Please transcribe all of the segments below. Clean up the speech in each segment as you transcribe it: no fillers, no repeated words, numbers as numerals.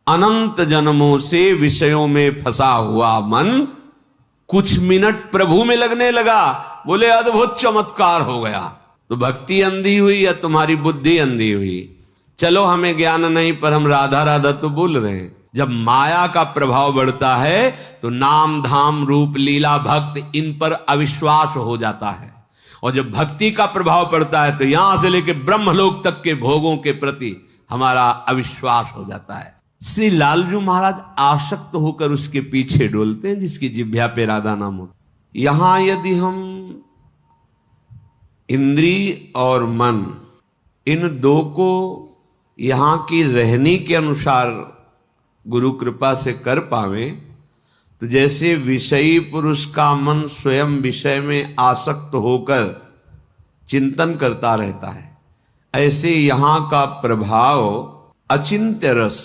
अनंत जन्मों से विषयों में फंसा हुआ मन कुछ मिनट प्रभु में लगने लगा, बोले अद्भुत चमत्कार हो गया। तो भक्ति अंधी हुई या तुम्हारी बुद्धि अंधी हुई? चलो हमें ज्ञान नहीं, पर हम राधा राधा तो बोल रहे हैं। जब माया का प्रभाव बढ़ता है तो नाम धाम रूप लीला भक्त इन पर अविश्वास हो जाता है, और जब भक्ति का प्रभाव पड़ता है तो यहां से लेकर ब्रह्मलोक तक के भोगों के प्रति हमारा अविश्वास हो जाता है। श्री लालजू महाराज आसक्त होकर उसके पीछे डोलते हैं जिसकी जिह्वा पे राधा नाम हो। यहां यदि हम इंद्री और मन इन दो को यहां की रहनी के अनुसार गुरु कृपा से कर पावे, तो जैसे विषयी पुरुष का मन स्वयं विषय में आसक्त होकर चिंतन करता रहता है, ऐसे यहां का प्रभाव अचिंत्य रस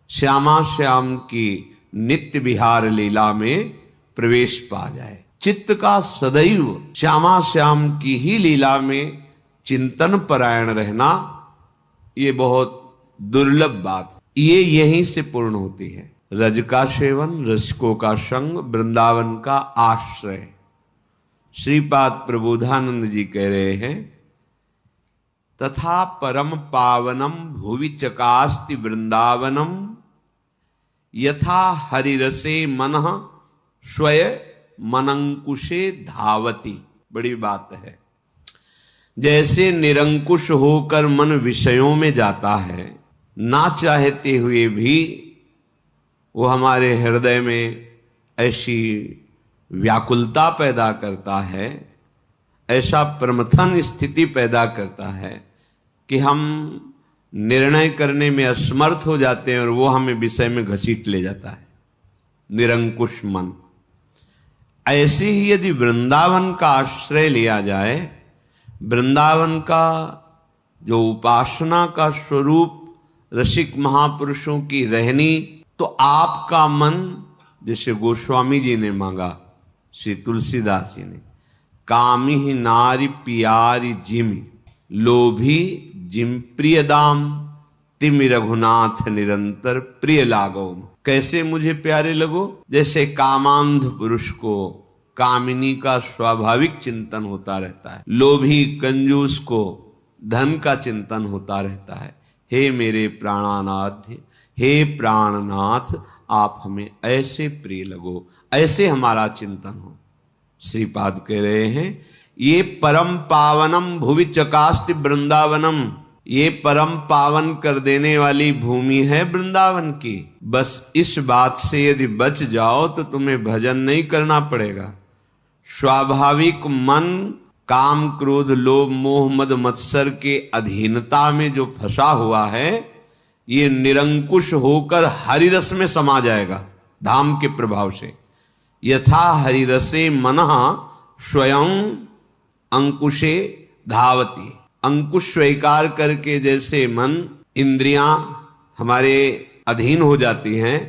श्यामा श्याम की नित्य विहार लीला में प्रवेश पा जाए। चित्त का सदैव श्यामा श्याम की ही लीला में चिंतन परायण रहना, ये बहुत दुर्लभ बात, ये यहीं से पूर्ण होती है। रज का सेवन, रसिकों का संग, वृंदावन का आश्रय। श्रीपाद प्रबोधानंद जी कह रहे हैं, तथा परम पावनम भुवि चकास्ति वृंदावनम यथा हरिरसे मनः स्वय मनंकुशे धावति। बड़ी बात है। जैसे निरंकुश होकर मन विषयों में जाता है, ना चाहते हुए भी वो हमारे हृदय में ऐसी व्याकुलता पैदा करता है, ऐसा प्रमथन स्थिति पैदा करता है कि हम निर्णय करने में असमर्थ हो जाते हैं और वो हमें विषय में घसीट ले जाता है, निरंकुश मन। ऐसे ही यदि वृंदावन का आश्रय लिया जाए, वृंदावन का जो उपासना का स्वरूप रसिक महापुरुषों की रहनी, तो आपका मन, जैसे गोस्वामी जी ने मांगा, श्री तुलसीदास जी ने, कामी ही नारी पियारी जिमि लोभी जिम प्रिय दाम तिमि रघुनाथ निरंतर प्रिय लागो। कैसे मुझे प्यारे लगो? जैसे कामांध पुरुष को कामिनी का स्वाभाविक चिंतन होता रहता है, लोभी कंजूस को धन का चिंतन होता रहता है। हे मेरे प्राणानाथ, हे प्राणनाथ, आप हमें ऐसे प्रिय लगो, ऐसे हमारा चिंतन हो। श्रीपाद कह रहे हैं, ये परम पावनम भुवि चकास्ति वृंदावनम, ये परम पावन कर देने वाली भूमि है वृंदावन की। बस इस बात से यदि बच जाओ तो तुम्हें भजन नहीं करना पड़ेगा। स्वाभाविक मन काम क्रोध लोभ मोह मद मत्सर के अधीनता में जो फंसा हुआ है, ये निरंकुश होकर हरिरस में समा जाएगा धाम के प्रभाव से। यथा हरिरसे मनः स्वयं अंकुशे धावती। अंकुश स्वीकार करके जैसे मन इंद्रियां हमारे अधीन हो जाती हैं,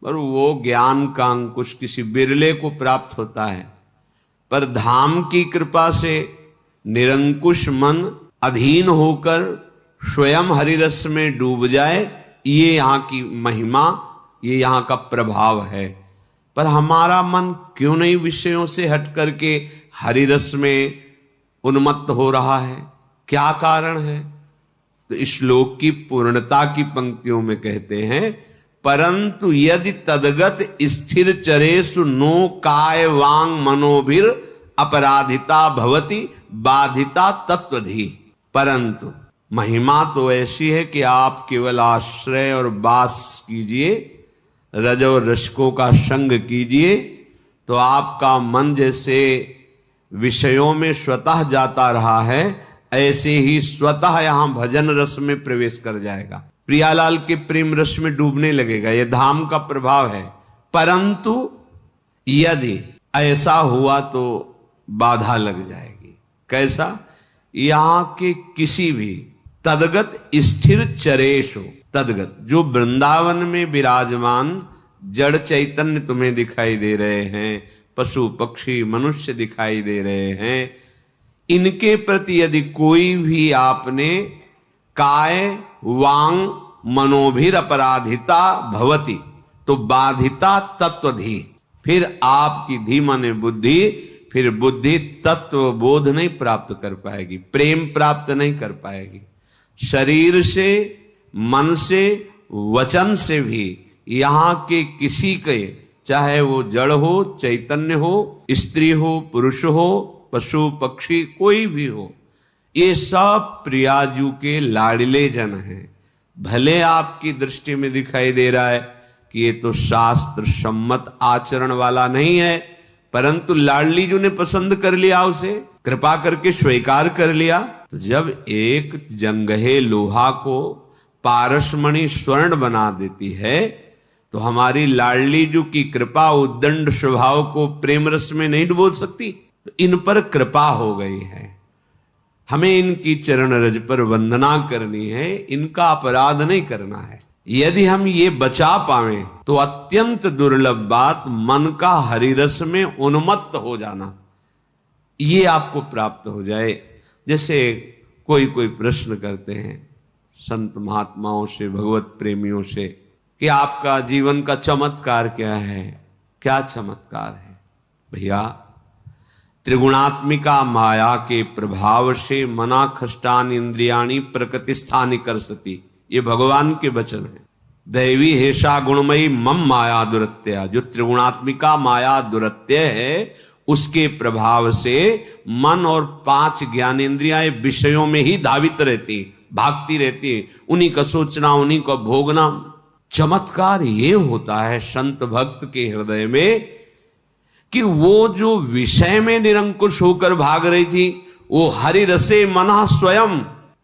पर वो ज्ञान का अंकुश किसी बिरले को प्राप्त होता है। पर धाम की कृपा से निरंकुश मन अधीन होकर स्वयं हरिरस में डूब जाए, ये यहाँ की महिमा, ये यहाँ का प्रभाव है। पर हमारा मन क्यों नहीं विषयों से हट करके हरिरस में उन्मत्त हो रहा है? क्या कारण है? तो इस श्लोक की पूर्णता की पंक्तियों में कहते हैं, परंतु यदि तदगत स्थिर चरेषु नो काय वांग मनोभिर अपराधिता भवति बाधिता तत्वधि। परंतु महिमा तो ऐसी है कि आप केवल आश्रय और वास कीजिए, रज और रसिकों का संग कीजिए, तो आपका मन जैसे विषयों में स्वतः जाता रहा है, ऐसे ही स्वतः यहां भजन रस में प्रवेश कर जाएगा, प्रियालाल के प्रेम रस में डूबने लगेगा। यह धाम का प्रभाव है। परंतु यदि ऐसा हुआ तो बाधा लग जाएगी। कैसा? यहां के किसी भी तदगत स्थिर चरेशो, तदगत जो वृंदावन में विराजमान जड़ चैतन्य तुम्हें दिखाई दे रहे हैं, पशु पक्षी मनुष्य दिखाई दे रहे हैं, इनके प्रति यदि कोई भी आपने काय वांग मनोभिर अपराधिता भवति, तो बाधिता तत्वधि, फिर आपकी धी माने बुद्धि, फिर बुद्धि तत्व बोध नहीं प्राप्त कर पाएगी, प्रेम प्राप्त नहीं कर पाएगी। शरीर से, मन से, वचन से भी यहां के किसी के, चाहे वो जड़ हो, चैतन्य हो, स्त्री हो, पुरुष हो, पशु पक्षी, कोई भी हो, ये सब प्रियाजू के लाडले जन हैं। भले आपकी दृष्टि में दिखाई दे रहा है कि ये तो शास्त्र सम्मत आचरण वाला नहीं है, परंतु लाडली जी ने पसंद कर लिया, उसे कृपा करके स्वीकार कर लिया। तो जब एक जंगहे लोहा को पारसमणि स्वर्ण बना देती है, तो हमारी लाडली जी की कृपा उद्दंड स्वभाव को प्रेम रस में नहीं डुबो सकती। तो इन पर कृपा हो गई है, हमें इनकी चरण रज पर वंदना करनी है, इनका अपराध नहीं करना है। यदि हम ये बचा पावे तो अत्यंत दुर्लभ बात मन का हरिरस में उन्मत्त हो जाना, ये आपको प्राप्त हो जाए। जैसे कोई कोई प्रश्न करते हैं संत महात्माओं से, भगवत प्रेमियों से, कि आपका जीवन का चमत्कार क्या है? क्या चमत्कार है? भैया, त्रिगुणात्मिका माया के प्रभाव से मना खष्टान इंद्रियाणी प्रकृतिस्थानी कर सती, ये भगवान के वचन है। दैवी हेषा गुणमयी मम माया दुरत्या, जो त्रिगुणात्मिका माया दुरत्य है, उसके प्रभाव से मन और 5 ज्ञानेंद्रियाएं विषयों में ही धावित रहती, भागती रहती, उन्हीं का सोचना, उन्हीं का भोगना। चमत्कार ये होता है संत भक्त के हृदय में कि वो जो विषय में निरंकुश होकर भाग रही थी, वो हरि रसे मना स्वयं,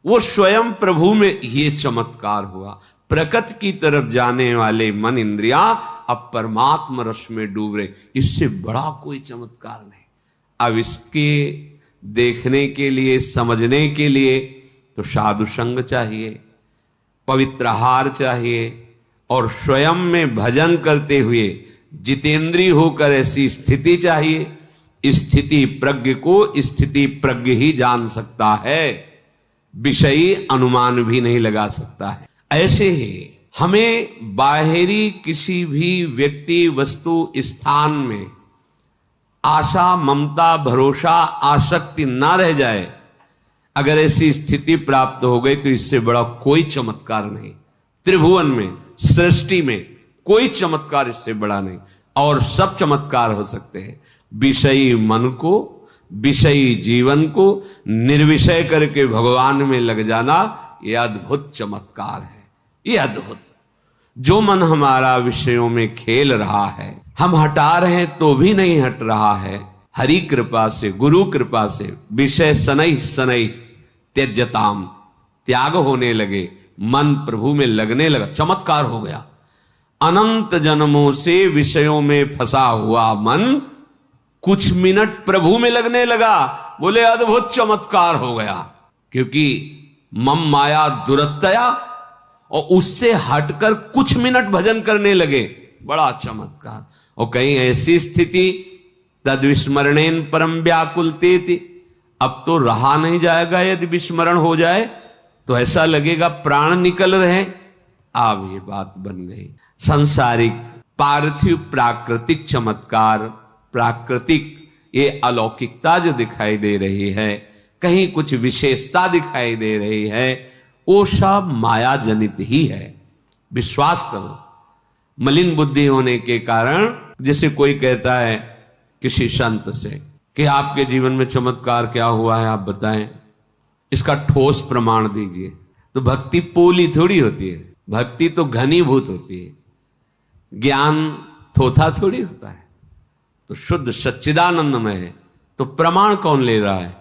वो स्वयं प्रभु में, ये चमत्कार हुआ। प्रकृति की तरफ जाने वाले मन इंद्रिया अब परमात्मा रस में डूब रहे, इससे बड़ा कोई चमत्कार नहीं। अब इसके देखने के लिए, समझने के लिए तो साधु संग चाहिए, पवित्र आहार चाहिए, और स्वयं में भजन करते हुए जितेंद्रीय होकर ऐसी स्थिति चाहिए। स्थिति प्रज्ञ को स्थिति प्रज्ञ ही जान सकता है, विषयी अनुमान भी नहीं लगा सकता है। ऐसे ही हमें बाहरी किसी भी व्यक्ति, वस्तु, स्थान में आशा, ममता, भरोसा, आसक्ति ना रह जाए। अगर ऐसी स्थिति प्राप्त हो गई तो इससे बड़ा कोई चमत्कार नहीं। त्रिभुवन में, सृष्टि में कोई चमत्कार इससे बड़ा नहीं। और सब चमत्कार हो सकते हैं। विषयी मन को, विषयी जीवन को निर्विषय करके भगवान में लग जाना, यह अद्भुत चमत्कार है। ये अद्भुत, जो मन हमारा विषयों में खेल रहा है, हम हटा रहे हैं तो भी नहीं हट रहा है, हरि कृपा से, गुरु कृपा से विषय शनै शनै त्यज्यताम, त्याग होने लगे, मन प्रभु में लगने लगा, चमत्कार हो गया। अनंत जन्मों से विषयों में फंसा हुआ मन कुछ मिनट प्रभु में लगने लगा, बोले अद्भुत चमत्कार हो गया। क्योंकि मम माया दुरत्या, और उससे हटकर कुछ मिनट भजन करने लगे, बड़ा चमत्कार। और कहीं ऐसी स्थिति तद विस्मरणेन परम व्याकुलते थी, अब तो रहा नहीं जाएगा, यदि विस्मरण हो जाए तो ऐसा लगेगा प्राण निकल रहे। अब ये बात बन गई। सांसारिक, पार्थिव, प्राकृतिक चमत्कार, प्राकृतिक ये अलौकिकता जो दिखाई दे रही है, कहीं कुछ विशेषता दिखाई दे रही है, वो सब माया जनित ही है। विश्वास करो। मलिन बुद्धि होने के कारण, जैसे कोई कहता है किसी संत से कि आपके जीवन में चमत्कार क्या हुआ है, आप बताएं, इसका ठोस प्रमाण दीजिए। तो भक्ति पोली थोड़ी होती है, भक्ति तो घनीभूत होती है, ज्ञान थोथा थोड़ी होता है। तो शुद्ध सच्चिदानंदमय है। तो प्रमाण कौन ले रहा है?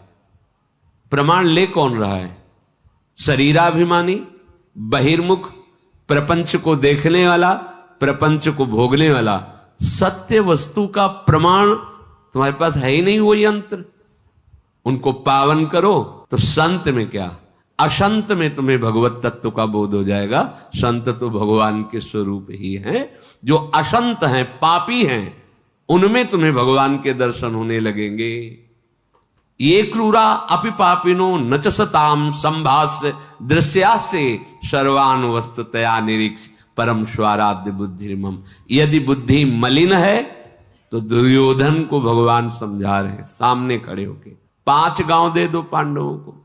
प्रमाण ले कौन रहा है? शरीराभिमानी, बहिर्मुख, प्रपंच को देखने वाला, प्रपंच को भोगने वाला। सत्य वस्तु का प्रमाण तुम्हारे पास है ही नहीं। वो यंत्र, उनको पावन करो तो संत में क्या, असंत में तुम्हें भगवत तत्व का बोध हो जाएगा। संत तो भगवान के स्वरूप ही हैं। जो असंत हैं, पापी हैं, उनमें तुम्हें भगवान के दर्शन होने लगेंगे। ये क्रूरा अपि पापिनो न च सताम संभास्य दृश्यासे सर्वान वस्तुतया निरीक्ष परम स्वाराध्य बुद्धिर्मम। यदि बुद्धि मलिन है तो दुर्योधन को भगवान समझा रहे हैं सामने खड़े होके, 5 गांव दे दो पांडवों को,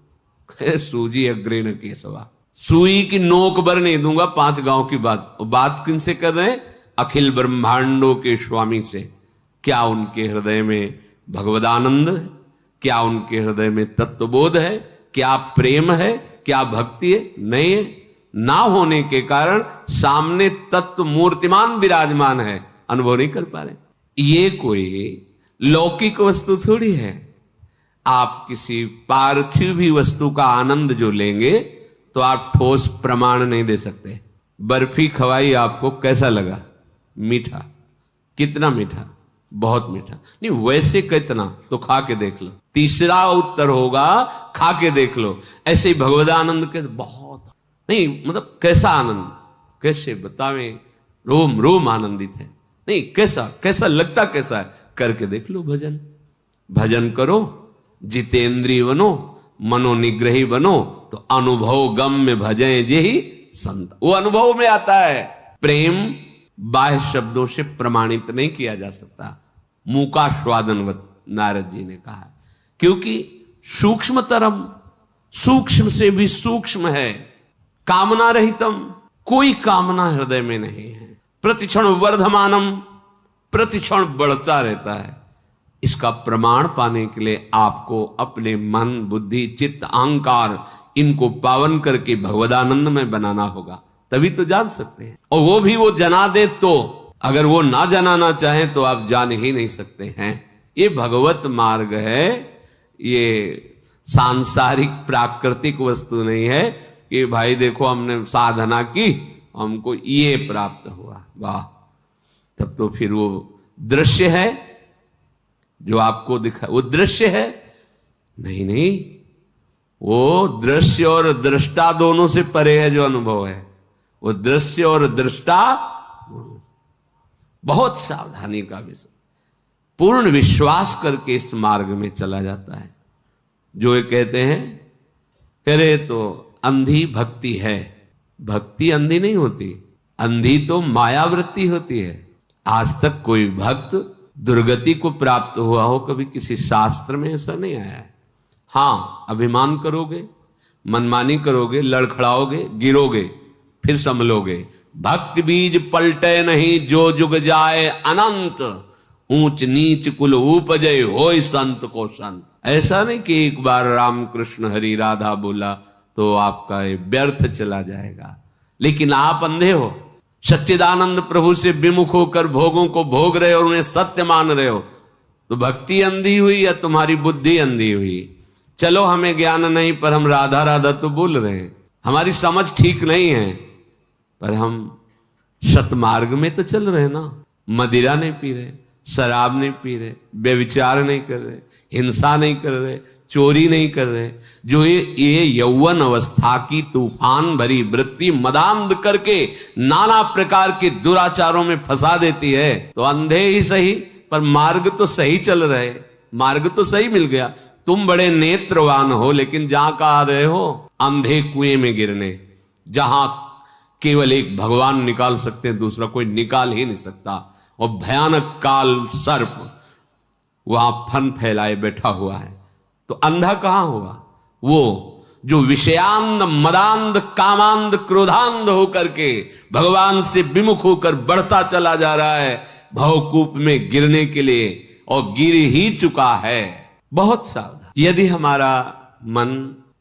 सूजी अग्रेण केशवा, सुई की नोक भर नहीं दूंगा 5 गांव की बात किनसे कर रहे हैं? अखिल ब्रह्मांडों के स्वामी से। क्या उनके हृदय में भगवदानंद है? क्या उनके हृदय में तत्वबोध है? क्या प्रेम है? क्या भक्ति है? नहीं है। ना होने के कारण सामने तत्व मूर्तिमान विराजमान है, अनुभव नहीं कर पा रहे। ये कोई लौकिक वस्तु थोड़ी है। आप किसी पार्थिव भी वस्तु का आनंद जो लेंगे तो आप ठोस प्रमाण नहीं दे सकते। बर्फी खवाई आपको, कैसा लगा? मीठा। कितना मीठा? बहुत मीठा। नहीं, वैसे कितना? तो खा के देख लो। तीसरा उत्तर होगा खा के देख लो। ऐसे ही भगवदानंद के बहुत नहीं, मतलब कैसा आनंद, कैसे बतावें, रोम रोम आनंदित है। नहीं, कैसा लगता कैसा है? करके देख लो। भजन करो, जितेंद्रिय बनो, मनोनिग्रही बनो, तो अनुभव गम में भजे जे ही संत। वो अनुभव में आता है। प्रेम बाह्य शब्दों से प्रमाणित नहीं किया जा सकता। मूका स्वादनवत नारद जी ने कहा, क्योंकि सूक्ष्मतरम, सूक्ष्म से भी सूक्ष्म है। कामना रहितम, कोई कामना हृदय में नहीं है। प्रतिक्षण वर्धमानम, प्रतिक्षण बढ़ता रहता है। इसका प्रमाण पाने के लिए आपको अपने मन, बुद्धि, चित्त, अहंकार इनको पावन करके भगवदानंद में बनाना होगा, तभी तो जान सकते हैं। और वो भी वो जना दे तो, अगर वो ना जनाना चाहे तो आप जान ही नहीं सकते हैं। ये भगवत मार्ग है, ये सांसारिक प्राकृतिक वस्तु नहीं है कि भाई देखो हमने साधना की, हमको ये प्राप्त हुआ। वाह, तब तो फिर वो दृश्य है जो आपको दिखा, वो दृश्य है। नहीं, वो दृश्य और दृष्टा दोनों से परे है जो अनुभव है। वो दृश्य और दृष्टा बहुत सावधानी का विषय, पूर्ण विश्वास करके इस मार्ग में चला जाता है। जो ये कहते हैं अरे तो अंधी भक्ति है, भक्ति अंधी नहीं होती, अंधी तो मायावृत्ति होती है। आज तक कोई भक्त दुर्गति को प्राप्त हुआ हो कभी किसी शास्त्र में ऐसा नहीं आया है। हां, अभिमान करोगे, मनमानी करोगे, लड़खड़ाओगे, गिरोगे, फिर संभलोगे। भक्ति बीज पलटे नहीं, जो जुग जाए अनंत, ऊंच नीच कुल उपजय होय संत को संत। ऐसा नहीं कि एक बार राम कृष्ण हरि राधा बोला तो आपका ये व्यर्थ चला जाएगा। लेकिन आप अंधे हो, सच्चिदानंद प्रभु से विमुख होकर भोगों को भोग रहे हो और उन्हें सत्य मान रहे हो, तो भक्ति अंधी हुई या तुम्हारी बुद्धि अंधी हुई? चलो हमें ज्ञान नहीं, पर हम राधा राधा तो बोल रहे हैं। हमारी समझ ठीक नहीं है, पर हम सतमार्ग में तो चल रहे ना। मदिरा नहीं पी रहे, शराब नहीं पी रहे, व्यभिचार नहीं कर रहे, हिंसा नहीं कर रहे, चोरी नहीं कर रहे। जो ये यौवन अवस्था की तूफान भरी वृत्ति मदांध करके नाना प्रकार के दुराचारों में फंसा देती है, तो अंधे ही सही पर मार्ग तो सही चल रहे, मार्ग तो सही मिल गया। तुम बड़े नेत्रवान हो, लेकिन जहां का आ रहे हो अंधे कुएं में गिरने, जहां केवल एक भगवान निकाल सकते हैं, दूसरा कोई निकाल ही नहीं सकता। और भयानक काल सर्प वहां फन फैलाए बैठा हुआ है, तो अंधा कहां होगा? वो जो विषयांध, मदांध, कामांध, क्रोधांध होकर के भगवान से विमुख होकर बढ़ता चला जा रहा है भवकूप में गिरने के लिए, और गिर ही चुका है। बहुत सावधान। यदि हमारा मन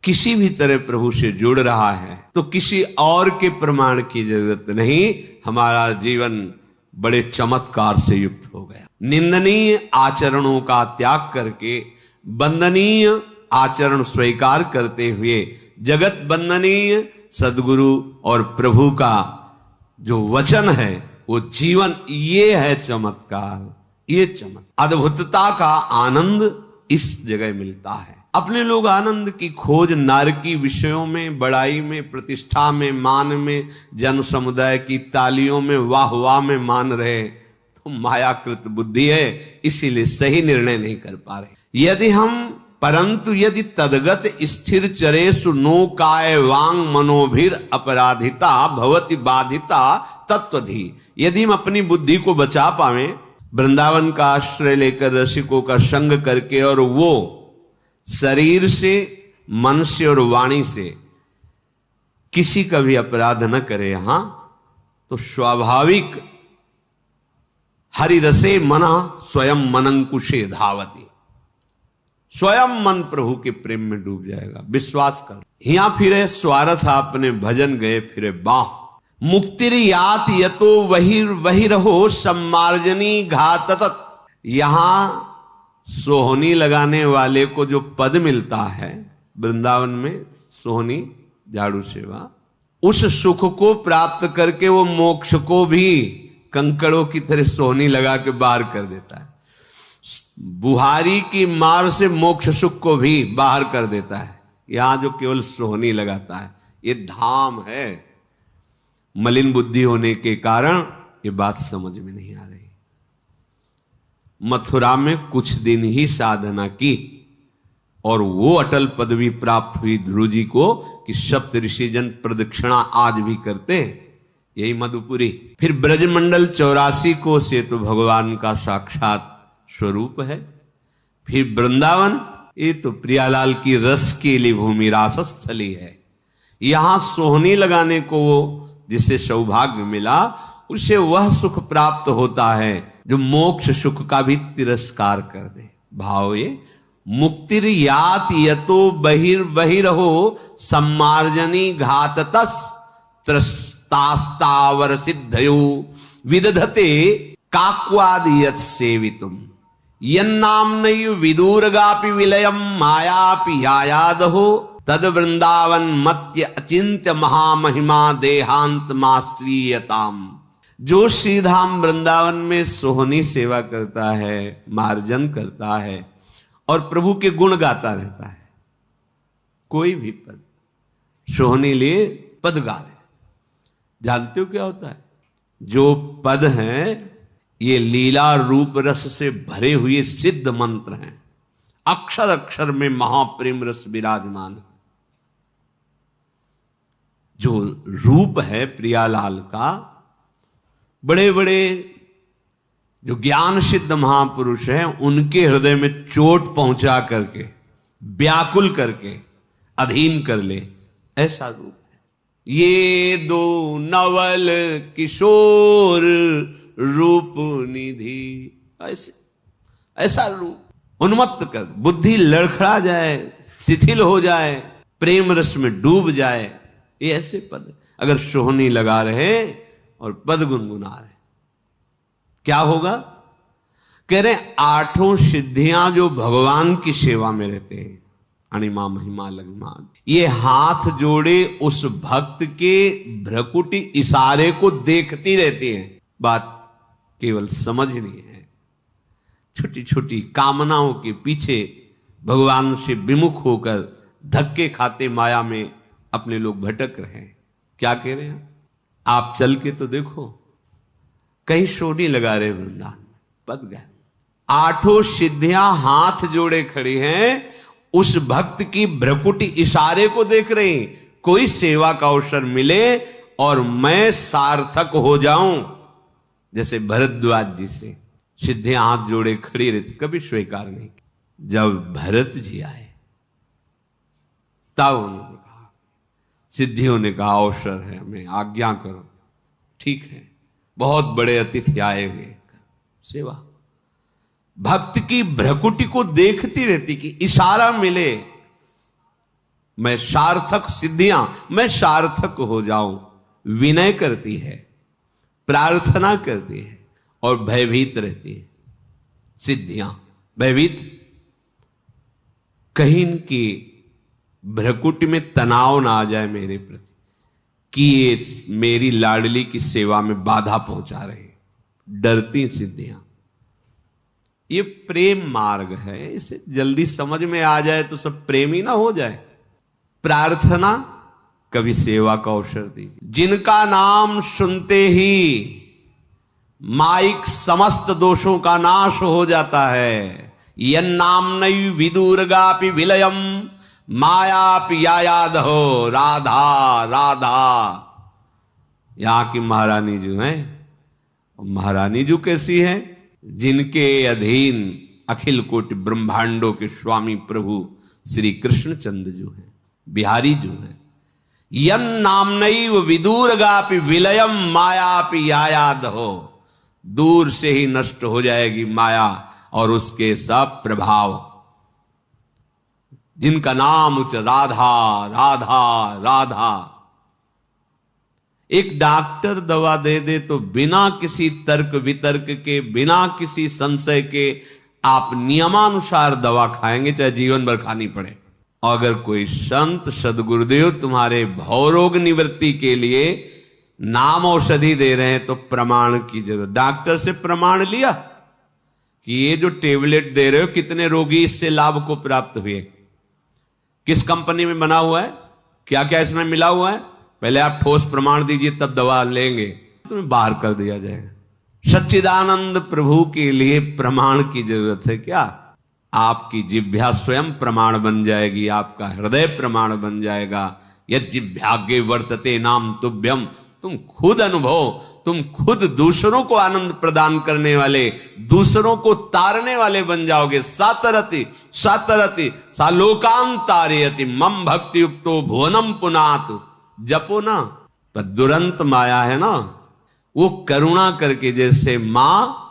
किसी भी तरह प्रभु से जुड़ रहा है तो किसी और के प्रमाण की जरूरत नहीं, हमारा जीवन बड़े चमत्कार से युक्त हो गया। निंदनीय आचरणों का त्याग करके वंदनीय आचरण स्वीकार करते हुए जगत वंदनीय सद्गुरु और प्रभु का जो वचन है वो जीवन, ये है चमत्कार। ये चमत्कार, अद्भुतता का आनंद इस जगह मिलता है। अपने लोग आनंद की खोज नारकी विषयों में, बड़ाई में, प्रतिष्ठा में, मान में, जन समुदाय की तालियों में, वाह वाह में मान रहे, तो मायाकृत बुद्धि है, इसीलिए सही निर्णय नहीं कर पा रहे। यदि हम परंतु यदि तदगत स्थिर चरेषु नो काय वांग मनोभिर अपराधिता भवति बाधिता तत्वधि। यदि हम अपनी बुद्धि को बचा पावे, वृंदावन का आश्रय लेकर रसिकों का संग करके, और वो शरीर से, मन से और वाणी से किसी का भी अपराध न करे यहां, तो स्वाभाविक हरिरसे मना स्वयं मनंकुशे धावती, स्वयं मन प्रभु के प्रेम में डूब जाएगा। विश्वास कर। हिया फिरे स्वार्थ आपने भजन गए फिरे बाह। मुक्तिर यात यतो वही रहो सम्मार्जनी घातत। यहां सोहनी लगाने वाले को जो पद मिलता है वृंदावन में, सोहनी झाड़ू सेवा, उस सुख को प्राप्त करके वो मोक्ष को भी कंकड़ों की तरह सोहनी लगा के बाहर कर देता है। बुहारी की मार से मोक्ष सुख को भी बाहर कर देता है। यहां जो केवल सोहनी लगाता है, ये धाम है। मलिन बुद्धि होने के कारण ये बात समझ में नहीं आ रही। मथुरा में कुछ दिन ही साधना की और वो अटल पदवी प्राप्त हुई ध्रुव जी को कि सप्त ऋषिजन प्रदक्षिणा आज भी करते, यही मधुपुरी। फिर ब्रजमंडल 84 को से तो भगवान का साक्षात स्वरूप है। फिर वृंदावन, ये तो प्रियालाल की रस के लिए भूमि, रासस्थली है। यहां सोहनी लगाने को वो जिससे सौभाग्य मिला, उसे वह सुख प्राप्त होता है जो मोक्ष सुख का भी तिरस्कार कर दे। भाव ये मुक्तिर यात यतो बहिरहो सम्मार्जनी घाततस त्रस्तास्तावर सिद्धयो विदधते काक्वाद यत् सेवितुम यन्नाम्नयु विदूरगापि विलयम मायापि यायादहो तद वृंदावन मत्य अचिंत्य महामहिमा देहांत माश्रीयताम। जो श्रीधाम वृंदावन में सोहनी सेवा करता है, मार्जन करता है और प्रभु के गुण गाता रहता है, कोई भी पद सोहनी लिए पद गा रहे, जानते हो क्या होता है? जो पद हैं ये लीला रूप रस से भरे हुए सिद्ध मंत्र हैं, अक्षर अक्षर में महाप्रेम रस विराजमान है। जो रूप है प्रियालाल का, बड़े बड़े जो ज्ञान सिद्ध महापुरुष हैं उनके हृदय में चोट पहुंचा करके, व्याकुल करके अधीन कर ले, ऐसा रूप है। ये दो नवल किशोर रूप निधि, ऐसा रूप उन्मत्त कर, बुद्धि लड़खड़ा जाए, शिथिल हो जाए, प्रेम रस में डूब जाए। ये ऐसे पद अगर सोहनी लगा रहे और पद गुनगुना रहे, क्या होगा? कह रहे आठों सिद्धियां जो भगवान की सेवा में रहते हैं, अणिमा महिमा लघिमा, ये हाथ जोड़े उस भक्त के भ्रकुटी इशारे को देखती रहती हैं। बात केवल समझनी है। छोटी छोटी कामनाओं के पीछे भगवान से विमुख होकर धक्के खाते माया में अपने लोग भटक रहे हैं। क्या कह रहे हैं? आप चल के तो देखो, कहीं सोहनी लगा रहे वृंदावन में, पद गए। आठों सिद्धियां हाथ जोड़े खड़ी हैं, उस भक्त की भ्रकुटी इशारे को देख रहे हैं। कोई सेवा का अवसर मिले और मैं सार्थक हो जाऊं, जैसे भरद्वाज जी से सिद्धियां हाथ जोड़े खड़ी रहती, कभी स्वीकार नहीं। जब भरत जी आए तब उन्होंने कहा, सिद्धियों ने कहा अवसर है, हमें आज्ञा करो। ठीक है, बहुत बड़े अतिथि आए हुए, सेवा। भक्त की भ्रकुटी को देखती रहती कि इशारा मिले, मैं सार्थक, सिद्धियां मैं सार्थक हो जाऊं। विनय करती है, प्रार्थना करती है और भयभीत रहती है। सिद्धियां भयभीत, कहीं इनकी भ्रकुटी में तनाव ना आ जाए मेरे प्रति कि ये मेरी लाडली की सेवा में बाधा पहुंचा रहे, डरती सिद्धियां। ये प्रेम मार्ग है, इसे जल्दी समझ में आ जाए तो सब प्रेमी ना हो जाए। प्रार्थना, कभी सेवा का अवसर दीजिए। जिनका नाम सुनते ही माइक समस्त दोषों का नाश हो जाता है, यन्नाम्नै विदुर्गापि विलयम मायापि यायादहो राधा राधा। यहां की महारानी जो है, महारानी जो कैसी है, जिनके अधीन अखिल कोटि ब्रह्मांडों के स्वामी प्रभु श्री कृष्णचंद्र जो है, बिहारी जो है। यन्नाम्नैव विदुर्गापि विलयम मायापि यायादहो, दूर से ही नष्ट हो जाएगी माया और उसके सब प्रभाव। जिनका नाम उच्च राधा राधा राधा। एक डॉक्टर दवा दे दे तो बिना किसी तर्क वितर्क के, बिना किसी संशय के आप नियमानुसार दवा खाएंगे, चाहे जीवन भर खानी पड़े। अगर कोई संत सदगुरुदेव तुम्हारे भवरोग निवृत्ति के लिए नाम औषधि दे रहे हैं तो प्रमाण की जरूरत। डॉक्टर से प्रमाण लिया कि ये जो टेबलेट दे रहे हो कितने रोगी इससे लाभ को प्राप्त हुए, किस कंपनी में बना हुआ है, क्या क्या इसमें मिला हुआ है, पहले आप ठोस प्रमाण दीजिए तब दवा लेंगे, तुम्हें बाहर कर दिया जाएगा। सच्चिदानंद प्रभु के लिए प्रमाण की जरूरत है क्या? आपकी जिह्वा स्वयं प्रमाण बन जाएगी, आपका हृदय प्रमाण बन जाएगा। यद जिह्वाग्रे वर्तते नाम तुभ्यम, तुम खुद अनुभव, तुम खुद दूसरों को आनंद प्रदान करने वाले, दूसरों को तारने वाले बन जाओगे। सातरति सातरति सालोकान तारयति मम भक्ति युक्तो भुवनम पुनातु। जपो ना, पर दुरंत माया है ना, वो करुणा करके जैसे मां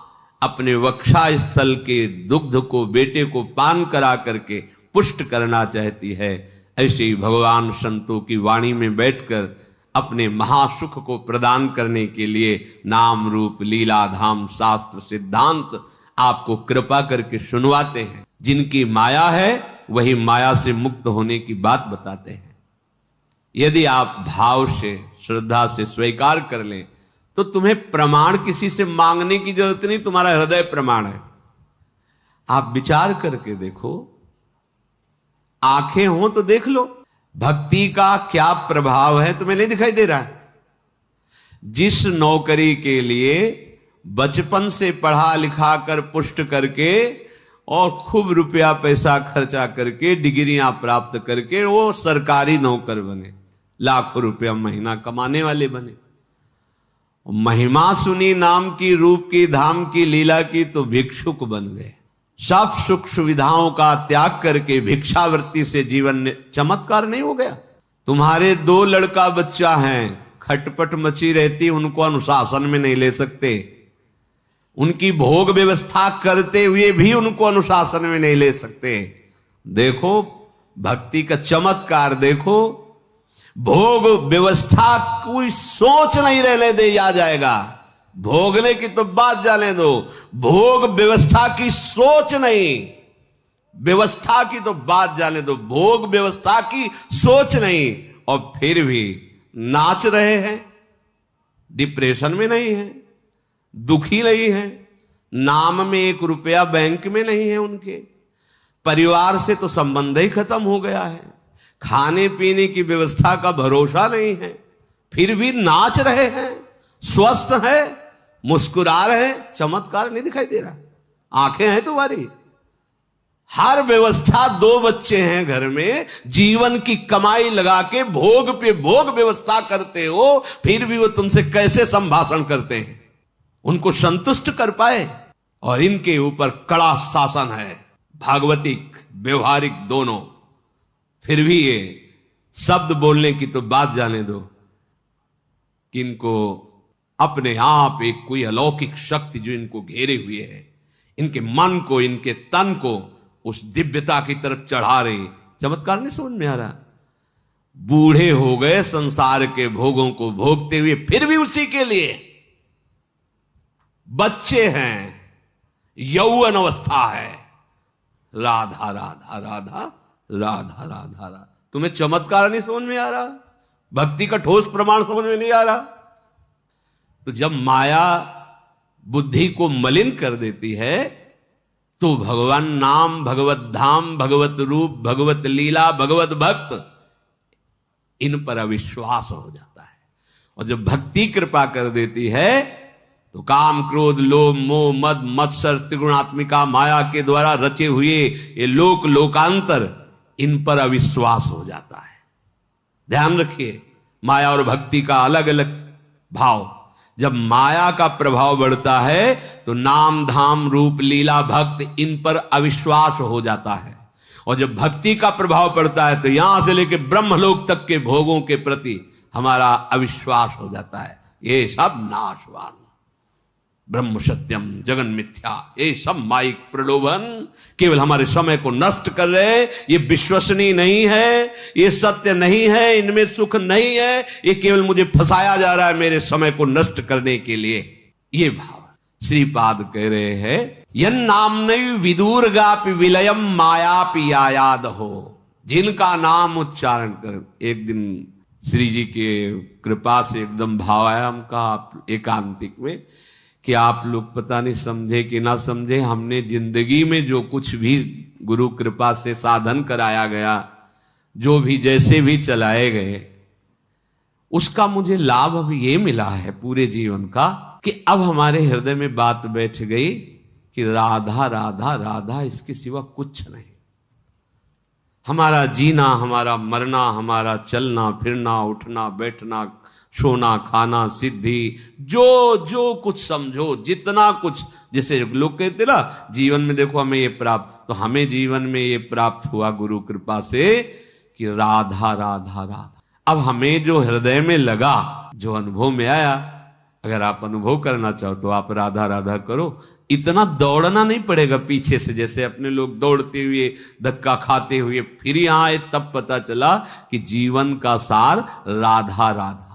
अपने वक्षा स्थल के दुग्ध को बेटे को पान करा करके पुष्ट करना चाहती है, ऐसे ही भगवान संतों की वाणी में बैठकर अपने महासुख को प्रदान करने के लिए नाम रूप लीला धाम शास्त्र सिद्धांत आपको कृपा करके सुनवाते हैं। जिनकी माया है वही माया से मुक्त होने की बात बताते हैं। यदि आप भाव से श्रद्धा से स्वीकार कर लें तो तुम्हें प्रमाण किसी से मांगने की जरूरत नहीं, तुम्हारा हृदय प्रमाण है। आप विचार करके देखो, आंखें हो तो देख लो भक्ति का क्या प्रभाव है, तुम्हें नहीं दिखाई दे रहा है? जिस नौकरी के लिए बचपन से पढ़ा लिखा कर पुष्ट करके और खूब रुपया पैसा खर्चा करके डिग्रियां प्राप्त करके वो सरकारी नौकर बने, लाखों रुपया महीना कमाने वाले बने, महिमा सुनी नाम की, रूप की, धाम की, लीला की, तो भिक्षुक बन गए। सब सुख सुविधाओं का त्याग करके भिक्षावृत्ति से जीवन चमत्कार नहीं हो गया? तुम्हारे 2 लड़का बच्चा हैं, खटपट मची रहती, उनको अनुशासन में नहीं ले सकते, उनकी भोग व्यवस्था करते हुए भी उनको अनुशासन में नहीं ले सकते। देखो भक्ति का चमत्कार, देखो भोग व्यवस्था कोई सोच नहीं रहने दे, आ जाएगा। भोगने की तो बात जाने दो, भोग व्यवस्था की सोच नहीं, व्यवस्था की तो बात जाने दो, भोग व्यवस्था की सोच नहीं, और फिर भी नाच रहे हैं, डिप्रेशन में नहीं है, दुखी नहीं है, नाम में 1 रुपया बैंक में नहीं है, उनके परिवार से तो संबंध ही खत्म हो गया है, खाने पीने की व्यवस्था का भरोसा नहीं है, फिर भी नाच रहे हैं, स्वस्थ है, मुस्कुरा रहे हैं। चमत्कार नहीं दिखाई दे रहा? आंखें हैं तुम्हारी, हर व्यवस्था, 2 बच्चे हैं घर में, जीवन की कमाई लगा के भोग पे भोग व्यवस्था करते हो, फिर भी वो तुमसे कैसे संभाषण करते हैं? उनको संतुष्ट कर पाए? और इनके ऊपर कड़ा शासन है, भागवतिक व्यवहारिक दोनों, फिर भी ये शब्द बोलने की तो बात जाने दो कि इनको अपने आप एक कोई अलौकिक शक्ति जो इनको घेरे हुए है, इनके मन को, इनके तन को उस दिव्यता की तरफ चढ़ा रही। चमत्कार नहीं समझ में आ रहा? बूढ़े हो गए संसार के भोगों को भोगते हुए, फिर भी उसी के लिए बच्चे हैं, यौवन अवस्था है, राधा राधा राधा राधा राधा राधा। तुम्हें चमत्कार नहीं समझ में आ रहा? भक्ति का ठोस प्रमाण समझ में नहीं आ रहा? तो जब माया बुद्धि को मलिन कर देती है तो भगवान नाम, भगवत धाम, भगवत रूप, भगवत लीला, भगवत भक्त, इन पर अविश्वास हो जाता है। और जब भक्ति कृपा कर देती है तो काम, क्रोध, लोभ, मोह, मद, मत्सर, त्रिगुणात्मिका माया के द्वारा रचे हुए ये लोकांतर, इन पर अविश्वास हो जाता है। ध्यान रखिए, माया और भक्ति का अलग अलग भाव। जब माया का प्रभाव बढ़ता है तो नाम, धाम, रूप, लीला, भक्त, इन पर अविश्वास हो जाता है। और जब भक्ति का प्रभाव पड़ता है तो यहां से लेकर ब्रह्मलोक तक के भोगों के प्रति हमारा अविश्वास हो जाता है। ये सब नाशवान, ब्रह्म सत्यम जगन मिथ्या, ये सब माइक प्रलोभन केवल हमारे समय को नष्ट कर रहे। ये विश्वसनीय नहीं है, ये सत्य नहीं है, इनमें सुख नहीं है, ये केवल मुझे फंसाया जा रहा है मेरे समय को नष्ट करने के लिए। ये भाव श्रीपाद कह रहे हैं, यन नामनैव विदुर्गापि विलयम मायापि यायाद हो। जिनका नाम उच्चारण कर, एक दिन श्री जी के कृपा से एकदम भाव आया हमका एकांतिक में कि आप लोग पता नहीं समझे कि ना समझे, हमने जिंदगी में जो कुछ भी गुरु कृपा से साधन कराया गया, जो भी जैसे भी चलाए गए, उसका मुझे लाभ अब ये मिला है पूरे जीवन का कि अब हमारे हृदय में बात बैठ गई कि राधा राधा राधा, इसके सिवा कुछ नहीं। हमारा जीना, हमारा मरना, हमारा चलना फिरना, उठना बैठना, सोना खाना, सिद्धि, जो जो कुछ समझो, जितना कुछ, जैसे लोग कहते ना जीवन में देखो हमें ये प्राप्त, तो हमें जीवन में ये प्राप्त हुआ गुरु कृपा से कि राधा राधा राधा। अब हमें जो हृदय में लगा, जो अनुभव में आया, अगर आप अनुभव करना चाहो तो आप राधा राधा करो। इतना दौड़ना नहीं पड़ेगा पीछे से, जैसे अपने लोग दौड़ते हुए धक्का खाते हुए फिर यहां आए, तब पता चला कि जीवन का सार राधा राधा।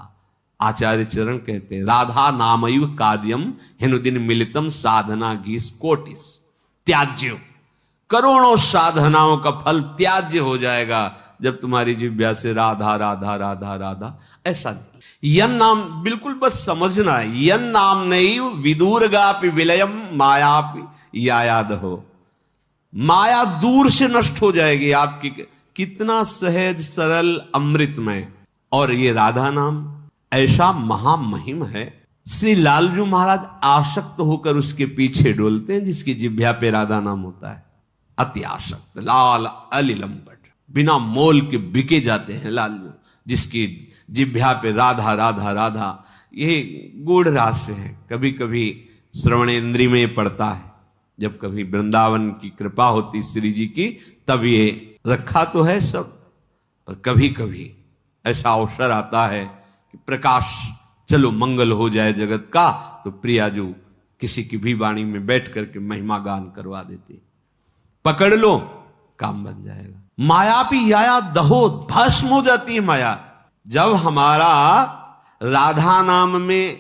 आचार्य चरण कहते हैं, राधा नामैव कार्यम हेनुदिन मिलितम साधना गीस कोटिस त्याज्य। करोड़ों साधनाओं का फल त्याज्य हो जाएगा जब तुम्हारी जिह्वा से राधा राधा राधा राधा। ऐसा नहीं, यन नाम बिल्कुल बस समझना है, यन नाम नहीं विदुर्गापि विलयम मायापि यायाद हो। माया दूर से नष्ट हो जाएगी आपकी। कितना सहज सरल अमृतमय। और ये राधा नाम ऐसा महामहिम है, श्री लालजू महाराज आसक्त होकर उसके पीछे डोलते हैं, जिसकी जिह्वा पे राधा नाम होता है। अति आसक्त, लाल अलिलंबट, बिना मोल के बिके जाते हैं लालजू, जिसकी जिह्वा पे राधा राधा राधा। ये गूढ़ रहस्य है, कभी कभी श्रवणेन्द्रिय में पड़ता है, जब कभी वृंदावन की कृपा होती श्री जी की, तब ये रखा तो है सब, पर कभी कभी ऐसा अवसर आता है कि प्रकाश, चलो मंगल हो जाए जगत का, तो प्रियाजू किसी की भी वाणी में बैठ करके महिमा गान करवा देती। पकड़ लो, काम बन जाएगा। माया भी याया दहो, भस्म हो जाती है माया। जब हमारा राधा नाम में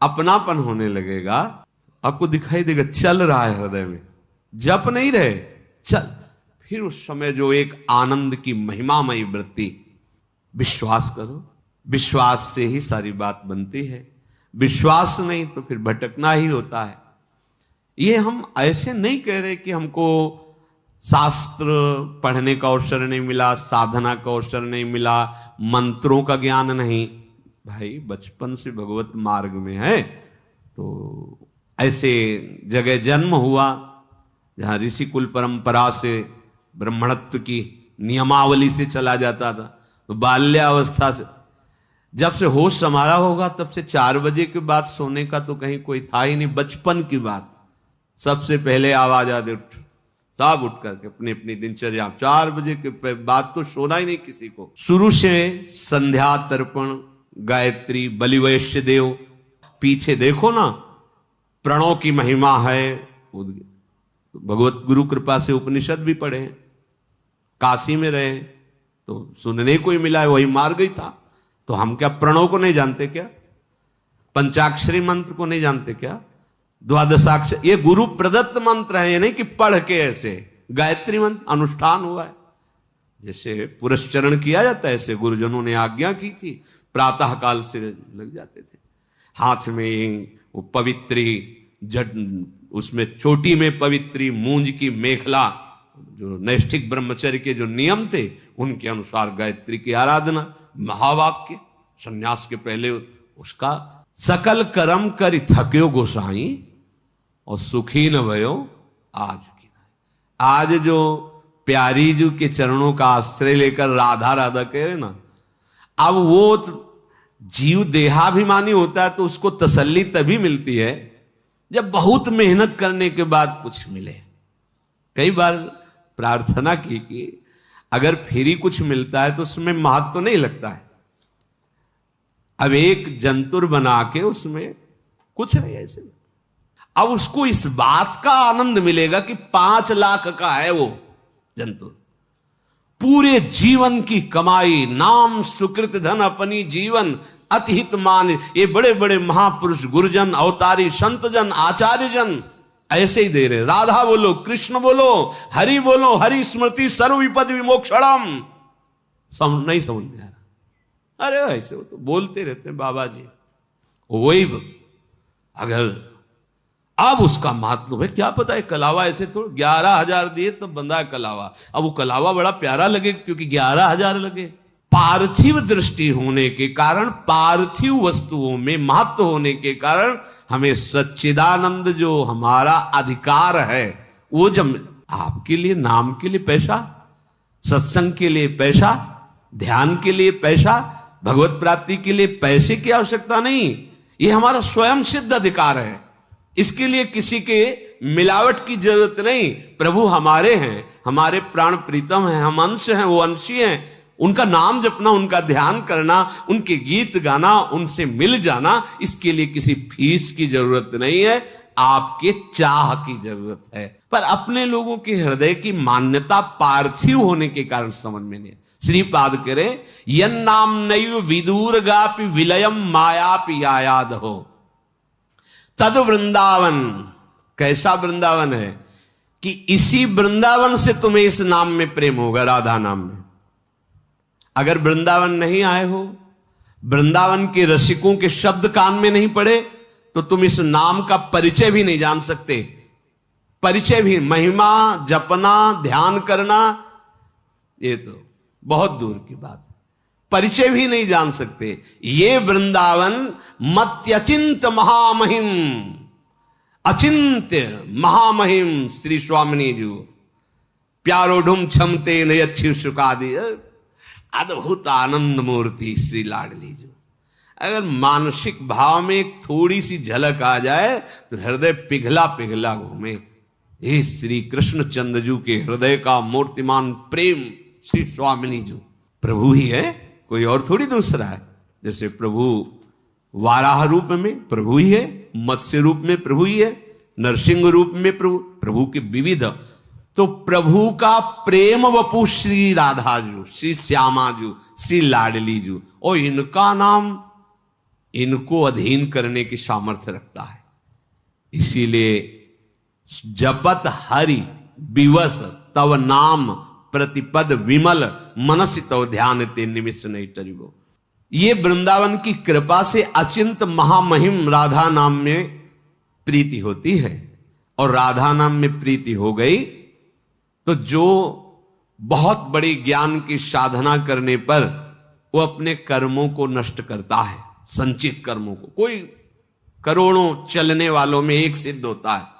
अपनापन होने लगेगा, आपको दिखाई देगा चल रहा है हृदय में, जप नहीं रहे, चल, फिर उस समय जो एक आनंद की महिमामयी वृत्ति। विश्वास करो, विश्वास से ही सारी बात बनती है। विश्वास नहीं तो फिर भटकना ही होता है। ये हम ऐसे नहीं कह रहे कि हमको शास्त्र पढ़ने का अवसर नहीं मिला, साधना का अवसर नहीं मिला, मंत्रों का ज्ञान नहीं। भाई बचपन से भगवत मार्ग में है तो ऐसे जगह जन्म हुआ जहां ऋषिकुल परंपरा से ब्राह्मणत्व की नियमावली से चला जाता था। तो बाल्यावस्था से, जब से होश संभाला होगा तब से 4 बजे के बाद सोने का तो कहीं कोई था ही नहीं। बचपन की बात, सबसे पहले आवाज आदि उठ, सब उठ करके अपनी अपनी दिनचर्या, 4 बजे के बाद तो सोना ही नहीं किसी को। शुरू से संध्या, तर्पण, गायत्री, बलिवैश्य देव, पीछे देखो ना प्रणव की महिमा है। भगवत गुरु कृपा से उपनिषद भी पढ़े, काशी में रहे तो सुनने को ही मिला है, वही मार गई था। तो हम क्या प्रणव को नहीं जानते क्या? पंचाक्षरी मंत्र को नहीं जानते क्या? द्वादशाक्षर, ये गुरु प्रदत्त मंत्र है, ये नहीं कि पढ़ के ऐसे। गायत्री मंत्र अनुष्ठान हुआ है, जैसे पुरस्चरण किया जाता है, ऐसे गुरुजनों ने आज्ञा की थी, प्रातः काल से लग जाते थे। हाथ में वो पवित्री जट, उसमें चोटी में पवित्री मूंज की मेखला, जो नैष्ठिक ब्रह्मचर्य के जो नियम थे उनके अनुसार गायत्री की आराधना, महावाक्य, संन्यास के पहले उसका सकल करम करि थक्यो गोसाई और सुखी न भयो आज की। आज जो प्यारी जी के चरणों का आश्रय लेकर राधा राधा कह रहे ना, अब वो जीव देहाभिमानी होता है तो उसको तसल्ली तभी मिलती है जब बहुत मेहनत करने के बाद कुछ मिले। कई बार प्रार्थना की कि अगर फ्री कुछ मिलता है तो उसमें महत्व तो नहीं लगता है। अब एक जंतुर बना के उसमें कुछ नहीं ऐसे, अब उसको इस बात का आनंद मिलेगा कि 5 लाख का है वो जंतुर, पूरे जीवन की कमाई, नाम सुकृत धन अपनी जीवन अतिहित मान। ये बड़े बड़े महापुरुष गुरुजन अवतारी संतजन आचार्य जन ऐसे ही दे रहे, राधा बोलो, कृष्ण बोलो, हरि स्मृति सर्व विपद विमोक्षणम। नहीं समझ में आ रहा। अरे ऐसे वो तो बोलते रहते हैं बाबा जी, वही अगर अब उसका महत्व है क्या पता है। कलावा ऐसे थोड़ा 11,000 दिए तो बंदा है कलावा, अब वो कलावा बड़ा प्यारा लगे क्योंकि 11,000 लगे। पार्थिव दृष्टि होने के कारण, पार्थिव वस्तुओं में महत्व होने के कारण हमें सच्चिदानंद जो हमारा अधिकार है वो जब आपके लिए, नाम के लिए पैसा, सत्संग के लिए पैसा, ध्यान के लिए पैसा, भगवत प्राप्ति के लिए पैसे की आवश्यकता नहीं। ये हमारा स्वयं सिद्ध अधिकार है, इसके लिए किसी के मिलावट की जरूरत नहीं। प्रभु हमारे हैं, हमारे प्राण प्रीतम हैं, हम अंश हैं, वो अंशी हैं। उनका नाम जपना, उनका ध्यान करना, उनके गीत गाना, उनसे मिल जाना, इसके लिए किसी फीस की जरूरत नहीं है, आपके चाह की जरूरत है। पर अपने लोगों के हृदय की मान्यता पार्थिव होने के कारण समझ में नहीं। श्रीपाद करे यन नाम नयु विदूर गापि विलयम मायापि यायाद हो तद वृंदावन। कैसा वृंदावन है कि इसी वृंदावन से तुम्हें इस नाम में प्रेम होगा, राधा नाम में। अगर वृंदावन नहीं आए हो, वृंदावन के रसिकों के शब्द कान में नहीं पड़े, तो तुम इस नाम का परिचय भी नहीं जान सकते। परिचय भी, महिमा जपना, ध्यान करना, ये तो बहुत दूर की बात, परिचय भी नहीं जान सकते। ये वृंदावन मत्यचिंत महामहिम, अचिंत्य महामहिम श्री स्वामिनी जी प्यारो ढुम क्षमते नयच्छी शुकादि, अद्भुत आनंद मूर्ति श्री लाडली जी। अगर मानसिक भाव में एक थोड़ी सी झलक आ जाए तो हृदय पिघला पिघला घूमे। हे श्री कृष्ण चंद्रजू के हृदय का मूर्तिमान प्रेम श्री स्वामिनी जी। प्रभु ही है, कोई और थोड़ी दूसरा है। जैसे प्रभु वाराह रूप में प्रभु ही है, मत्स्य रूप में प्रभु ही है, नरसिंह रूप में प्रभु के विविध। तो प्रभु का प्रेम वपु श्री राधा जू, श्री श्यामा जू, श्री लाडली जू, और इनका नाम इनको अधीन करने की सामर्थ्य रखता है। इसीलिए जपत हरि विवश तव नाम प्रतिपद विमल मनसि तव ध्यान ते निमिष नहीं टरिबो। ये वृंदावन की कृपा से अचिंत महामहिम राधा नाम में प्रीति होती है, और राधा नाम में प्रीति हो गई तो जो बहुत बड़ी ज्ञान की साधना करने पर वो अपने कर्मों को नष्ट करता है, संचित कर्मों को। कोई करोड़ों चलने वालों में एक सिद्ध होता है।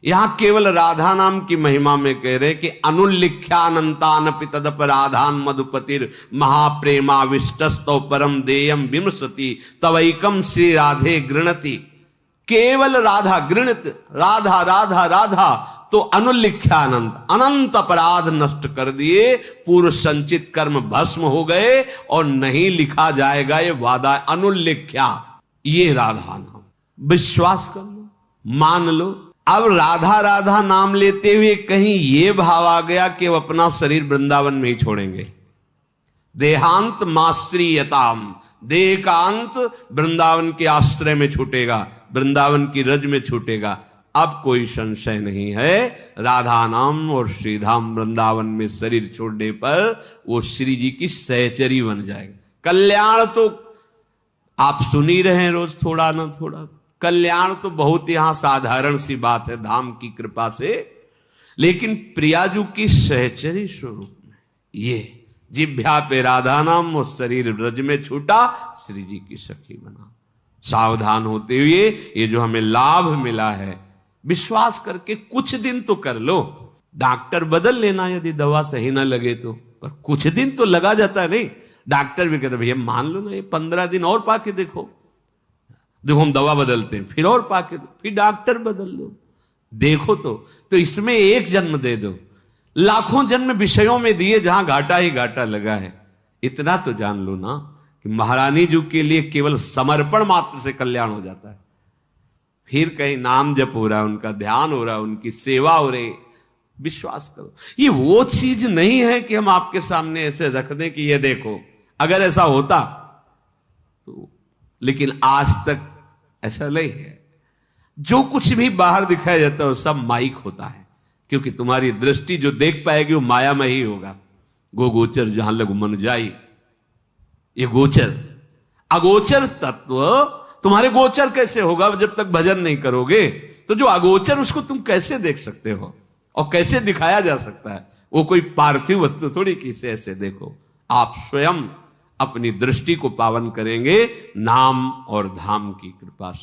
यहां केवल राधा नाम की महिमा में कह रहे कि अनुल्लिख्यानंतान पितदप राधान मधुपतिर महाप्रेमाविष्टस्तौ परम देयम विमसति तवैकम श्री राधे गृणति। केवल राधा गृणित, राधा राधा राधा, तो अनुल्लिख्यानंद, अनंत अपराध नष्ट कर दिए, पूर्व संचित कर्म भस्म हो गए और नहीं लिखा जाएगा ये वादा। अनुल्लिख्या, ये राधा नाम, विश्वास कर लो, मान लो। अब राधा राधा नाम लेते हुए कहीं ये भाव आ गया कि वो अपना शरीर वृंदावन में ही छोड़ेंगे। देहांत मास्त्रीयताम, देह का अंत वृंदावन के आश्रय में छूटेगा, वृंदावन की रज में छूटेगा। अब कोई संशय नहीं है, राधा नाम और श्रीधाम वृंदावन में शरीर छोड़ने पर वो श्री जी की सहचरी बन जाएगा। कल्याण तो आप सुन ही रहे हैं रोज, थोड़ा ना थोड़ा। कल्याण तो बहुत यहां साधारण सी बात है धाम की कृपा से, लेकिन प्रियाजू की सहचरी स्वरूप में ये जिभ्या पे राधा नाम और शरीर ब्रज में छूटा, श्री जी की सखी बना। सावधान होते हुए ये जो हमें लाभ मिला है, विश्वास करके कुछ दिन तो कर लो। डॉक्टर बदल लेना यदि दवा सही ना लगे तो, पर कुछ दिन तो लगा जाता है। नहीं, डॉक्टर भी कहते भैया मान लो ना, ये 15 दिन और पाके देखो। हम दवा बदलते हैं, फिर और पाके दो, फिर डॉक्टर बदल दो, देखो तो इसमें एक जन्म दे दो, लाखों जन्म विषयों में दिए जहां घाटा ही घाटा लगा है। इतना तो जान लो ना कि महारानी जी के लिए केवल समर्पण मात्र से कल्याण हो जाता है। फिर कहीं नाम जप हो रहा है, उनका ध्यान हो रहा है, उनकी सेवा हो रही, विश्वास करो। ये वो चीज नहीं है कि हम आपके सामने ऐसे रख दें कि ये देखो। अगर ऐसा होता तो, लेकिन आज तक ऐसा नहीं है। जो कुछ भी बाहर दिखाया जाता है वो सब माइक होता है, क्योंकि तुम्हारी दृष्टि जो देख पाएगी वो माया में ही होगा। गोचर जहां लग मन जाई, ये गोचर। अगोचर तत्व तुम्हारे गोचर कैसे होगा जब तक भजन नहीं करोगे? तो जो अगोचर उसको तुम कैसे देख सकते हो और कैसे दिखाया जा सकता है? वो कोई पार्थिव वस्तु थोड़ी कि इसे ऐसे देखो। आप स्वयं अपनी दृष्टि को पावन करेंगे नाम और धाम की कृपा से।